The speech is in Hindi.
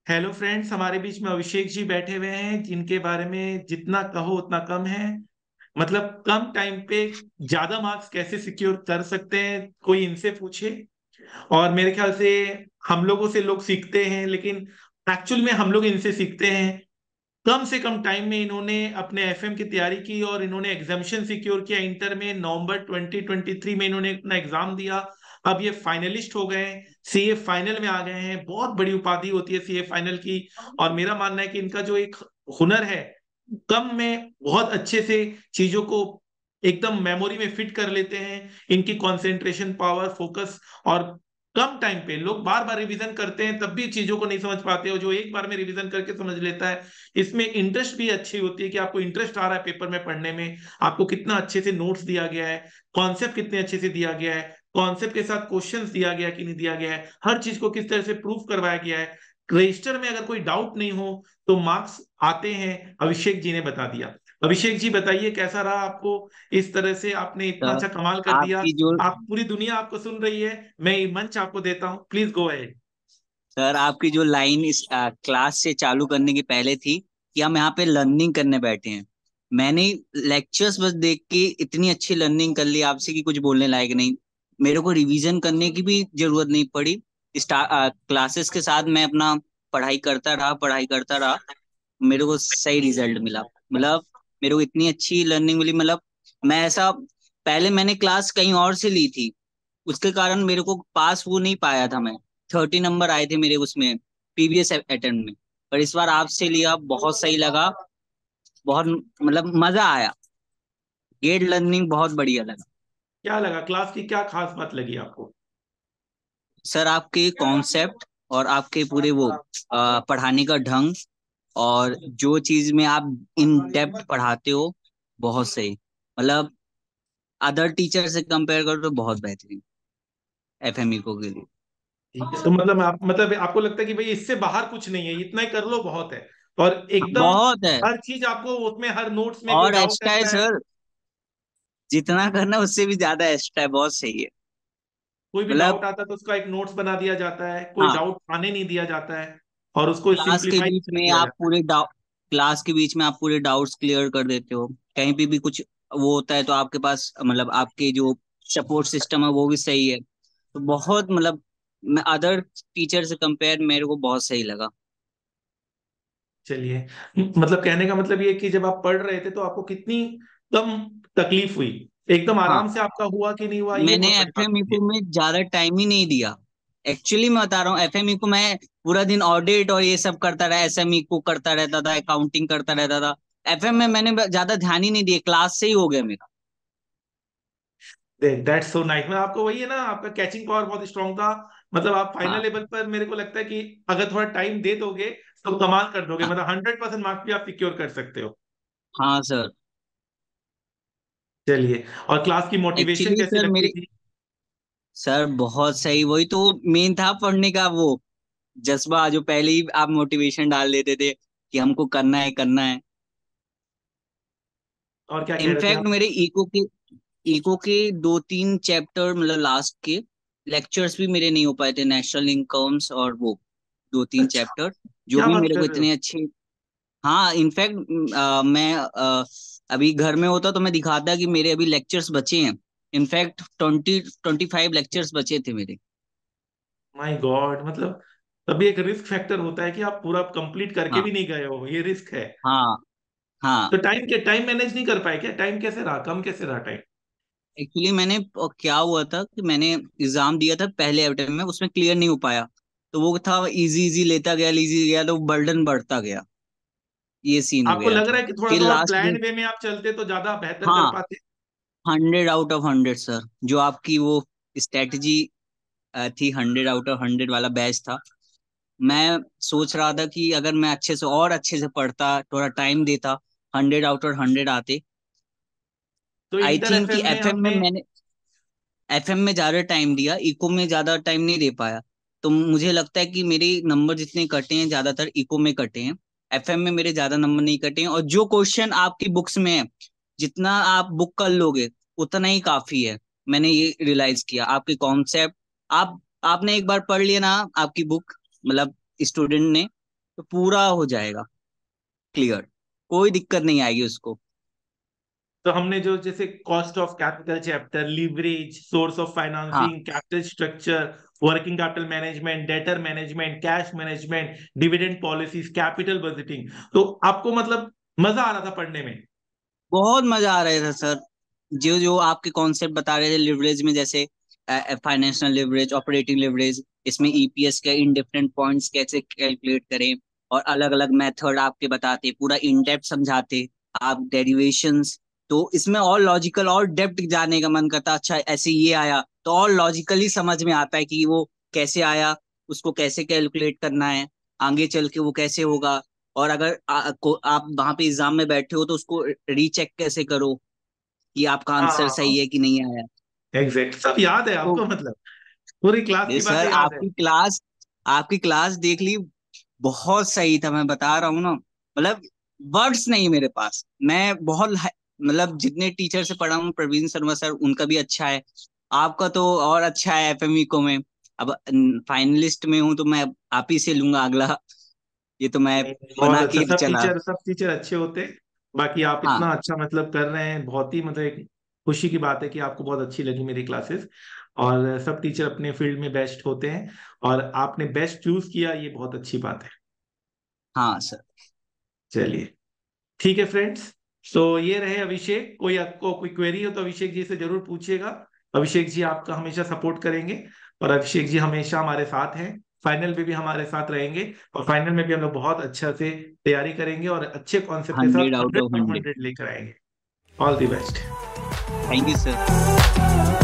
हेलो फ्रेंड्स, हमारे बीच में अभिषेक जी बैठे हुए हैं जिनके बारे में जितना कहो उतना कम है। मतलब कम टाइम पे ज्यादा मार्क्स कैसे सिक्योर कर सकते हैं, कोई इनसे पूछे। और मेरे ख्याल से हम लोगों से लोग सीखते हैं, लेकिन एक्चुअल में हम लोग इनसे सीखते हैं। कम से कम टाइम में इन्होंने अपने एफएम की तैयारी की और इन्होंने एग्जामिशन सिक्योर किया। इंटर में नवंबर 2023 में इन्होंने अपना एग्जाम दिया। अब ये फाइनलिस्ट हो गए हैं, सीए फाइनल में आ गए हैं। बहुत बड़ी उपाधि होती है सीए फाइनल की। और मेरा मानना है कि इनका जो एक हुनर है, कम में बहुत अच्छे से चीजों को एकदम मेमोरी में फिट कर लेते हैं। इनकी कंसंट्रेशन पावर, फोकस, और कम टाइम पे लोग बार बार रिवीजन करते हैं तब भी चीजों को नहीं समझ पाते, और जो एक बार में रिवीजन करके समझ लेता है, इसमें इंटरेस्ट भी अच्छी होती है कि आपको इंटरेस्ट आ रहा है पेपर में पढ़ने में। आपको कितना अच्छे से नोट्स दिया गया है, कॉन्सेप्ट कितने अच्छे से दिया गया है, कॉन्सेप्ट के साथ क्वेश्चंस दिया गया है कि नहीं दिया गया है, हर चीज को किस तरह से प्रूफ करवाया गया है। रजिस्टर में अगर कोई डाउट नहीं हो तो मार्क्स आते हैं। अभिषेक जी ने बता दिया। अभिषेक जी बताइए, कैसा रहा आपको? इस तरह से आपने इतना सर अच्छा कमाल कर दिया। आपकी जो आप, पूरी दुनिया आपको सुन रही है। मैं ये मंच आपको देता हूँ, प्लीज गो अहेड। सर आपकी जो लाइन इस क्लास से चालू करने की पहले थी कि हम यहाँ पे लर्निंग करने बैठे हैं। मैंने लेक्चर्स बस देख के इतनी अच्छी लर्निंग कर ली आपसे कि कुछ बोलने लायक नहीं। मेरे को रिवीजन करने की भी जरूरत नहीं पड़ी। क्लासेस के साथ मैं अपना पढ़ाई करता रहा। मेरे को सही रिजल्ट मिला। मतलब मेरे को इतनी अच्छी लर्निंग मिली। मतलब मैं ऐसा, पहले मैंने क्लास कहीं और से ली थी, उसके कारण मेरे को पास वो नहीं पाया था मैं। 30 नंबर आए थे मेरे उसमें, प्रीवियस अटेम्प्ट में। पर इस बार आपसे लिया, बहुत सही लगा। बहुत मतलब मजा आया। गेट लर्निंग बहुत बढ़िया लगा। क्या लगा, क्लास की क्या खास बात लगी आपको? सर आपके कॉन्सेप्ट और आपके पूरे वो पढ़ाने का ढंग, और जो चीज में आप इन डेप्थ पढ़ाते हो, बहुत सही। मतलब अदर टीचर से कंपेयर करो तो बहुत बेहतरीन एफएमई को के लिए। ठीक है, तो मतलब आप, मतलब आपको लगता है कि भाई इससे बाहर कुछ नहीं है, इतना ही कर लो बहुत है। और एकदम बहुत है। हर चीज आपको उसमें, हर नोट्स में कोई और डाउट एक्स्ट्रा है ऐसा है, सर, जितना करना उससे भी ज्यादा एक्स्ट्रा है, बहुत सही है। कोई भी मतलब डाउट आता है तो उसका एक नोट्स बना दिया जाता है, कोई हाँ, डाउट आने नहीं दिया जाता है, और उसको क्लास के सिंप्लीफाई बीच कर में दिया आप जाता पूरे डाउट क्लास के बीच में आप पूरे डाउट्स क्लियर कर देते हो। कहीं पे भी कुछ वो होता है तो आपके पास, मतलब आपके जो सपोर्ट सिस्टम है वो भी सही है। तो बहुत मतलब, मैं अदर टीचर से कंपेयर मेरे को बहुत सही लगा। है। चलिए, मतलब कहने का मतलब ये कि जब आप पढ़ रहे थे तो आपको कितनी कम तकलीफ हुई, एकदम हाँ, आराम से आपका हुआ कि नहीं हुआ, ये मैंने बहुत बड़ी बात एफएमई होती है। को में ज्यादा टाइम ही नहीं दिया। एक्चुअली मैं बता रहा हूँ, एफएमई को मैं पूरा दिन ऑडिट और ये सब करता रहा, एसएमई को करता रहता था, अकाउंटिंग करता रहता था। एफएम में मैंने ज्यादा ध्यान ही नहीं दिया, क्लास से ही हो गया मेरा। That's so nice. मैं आपको, वही है ना, आपका कैचिंग पावर बहुत स्ट्रांग था। मतलब आप फाइनल हाँ लेवल पर, मेरे को लगता है कि अगर थोड़ा टाइम दे दोगे तो कमाल कर दोगे, हाँ मतलब 100% मार्क्स भी आप सिक्योर कर सकते हो। हाँ सर। चलिए, और क्लास की मोटिवेशन एक्चुअली कैसी सर लगती मेरे, थी? सर बहुत सही, वही तो मेन था पढ़ने का वो जज्बा, जो पहले ही आप मोटिवेशन डाल देते थे कि हमको करना है करना है। और क्या कह रहे थे इनफैक्ट आप? मेरे इको के 2-3 चैप्टर, मतलब लास्ट के लेक्चर्स भी मेरे नहीं हो पाए थे, नेशनल इनकम्स और वो 2-3 चैप्टर जो क्या भी बात मेरे को कर रहे हो? इतने अच्छे। हाँ इनफैक्ट मैं अभी घर में होता तो मैं दिखाता कि मेरे अभी लेक्चर्स बचे हैं। इनफैक्ट 20-25 लेक्चर्स बचे थे मेरे। माय गॉड, मतलब तभी एक रिस्क फैक्टर होता है कि आप पूरा कंप्लीट करके हाँ भी नहीं गए हो, ये रिस्क है। हाँ हाँ। तो टाइम मैनेज नहीं कर पाए क्या? टाइम कैसे रहा, कम कैसे रहा टाइम? एक्चुअली मैंने क्या हुआ था कि मैंने एग्जाम दिया था पहले अटेम्प्ट में, उसमें क्लियर नहीं हो पाया। तो वो था इजी इजी लेता गया, इजी गया तो बर्डन बढ़ता गया। ये सीन हो आपको गया लग था। रहा है कि थोड़ा फिर सा और लास्ट में, प्लान वे में आप चलते तो ज्यादा बेहतर कर हाँ, पाते? 100 आउट ऑफ 100 सर। जो आपकी वो स्ट्रेटजी थी, 100 आउट ऑफ 100 वाला बैच था। मैं सोच रहा था कि अगर मैं अच्छे से और अच्छे से पढ़ता, थोड़ा टाइम देता, 100 आउट ऑफ 100 आते। तो आई इंटर थिंक कि एफएम में एफएम में आपने, मैंने, एफएम में ज्यादा टाइम दिया, इको में ज्यादा टाइम नहीं दे पाया। तो मुझे लगता है कि मेरे नंबर जितने कटे हैं ज्यादातर इको में कटे हैं। एफएम में मेरे ज्यादा नंबर नहीं कटे हैं, और जो क्वेश्चन आपकी बुक्स में है, जितना आप बुक कर लोगे उतना ही काफी है। मैंने ये रियलाइज किया, आपके कॉन्सेप्ट, आप आपने एक बार पढ़ लिया ना आपकी बुक, मतलब स्टूडेंट ने, तो पूरा हो जाएगा क्लियर, कोई दिक्कत नहीं आएगी उसको। तो हमने जो जैसे cost of capital chapter, leverage, source of हाँ, financing, capital structure, working capital management, debtor management, cash management, dividend policies, capital budgeting, तो आपको मतलब मजा आ रहा था पढ़ने में? बहुत मजा आ रहा था सर। जो जो आपके कॉन्सेप्ट बता रहे थे लिवरेज में, जैसे फाइनेंशियल लिवरेज, ऑपरेटिंग लिवरेज, इसमें ईपीएस के इन डिफरेंट पॉइंट्स कैसे कैलकुलेट करें, और अलग अलग मेथड आपके बताते, पूरा इन डेप्थ समझाते आप, डेरिवेशंस। तो इसमें और लॉजिकल और डेप्थ जाने का मन करता, अच्छा ऐसे ये आया तो और लॉजिकली समझ में आता है कि वो कैसे आया, उसको कैसे कैलकुलेट करना है, आगे चल के वो कैसे होगा। और अगर आप वहां पे एग्जाम में बैठे हो तो उसको रीचेक कैसे करो कि आपका आंसर हाँ, सही है कि नहीं आया। एग्जैक्ट, सब याद है तो आपको मतलब, पूरी क्लास ये की बातें सर, याद है? आपकी क्लास देख ली, बहुत सही था, मैं बता रहा हूँ ना। मतलब वर्ड्स नहीं मेरे पास, मैं बहुत मतलब जितने टीचर से पढ़ा हूँ, प्रवीण शर्मा सर उनका भी अच्छा है, आपका तो और अच्छा है एफएमई को में। अब फाइनलिस्ट में हूँ तो मैं आप ही से लूंगा अगला, ये तो मैं नहीं, बहुत बना के अच्छा, ही तो चला। सब टीचर अच्छे होते हैं। बाकी आप हाँ इतना अच्छा मतलब कर रहे हैं, बहुत ही मतलब एक खुशी की बात है कि आपको बहुत अच्छी लगी मेरी क्लासेस। और सब टीचर अपने फील्ड में बेस्ट होते हैं, और आपने बेस्ट चूज किया, ये बहुत अच्छी बात है। हाँ सर। चलिए, ठीक है फ्रेंड्स। तो ये रहे अभिषेक, कोई आपको कोई क्वेरी हो तो अभिषेक जी से जरूर पूछिएगा। अभिषेक जी आपका हमेशा सपोर्ट करेंगे, और अभिषेक जी हमेशा हमारे साथ हैं। फाइनल में भी हमारे साथ रहेंगे, और फाइनल में भी हम लोग बहुत अच्छा से तैयारी करेंगे और अच्छे कॉन्सेप्ट के साथ 100 आउट 100 ऑफ में 100। 100 लेकर आएंगे। All the best. Thank you sir.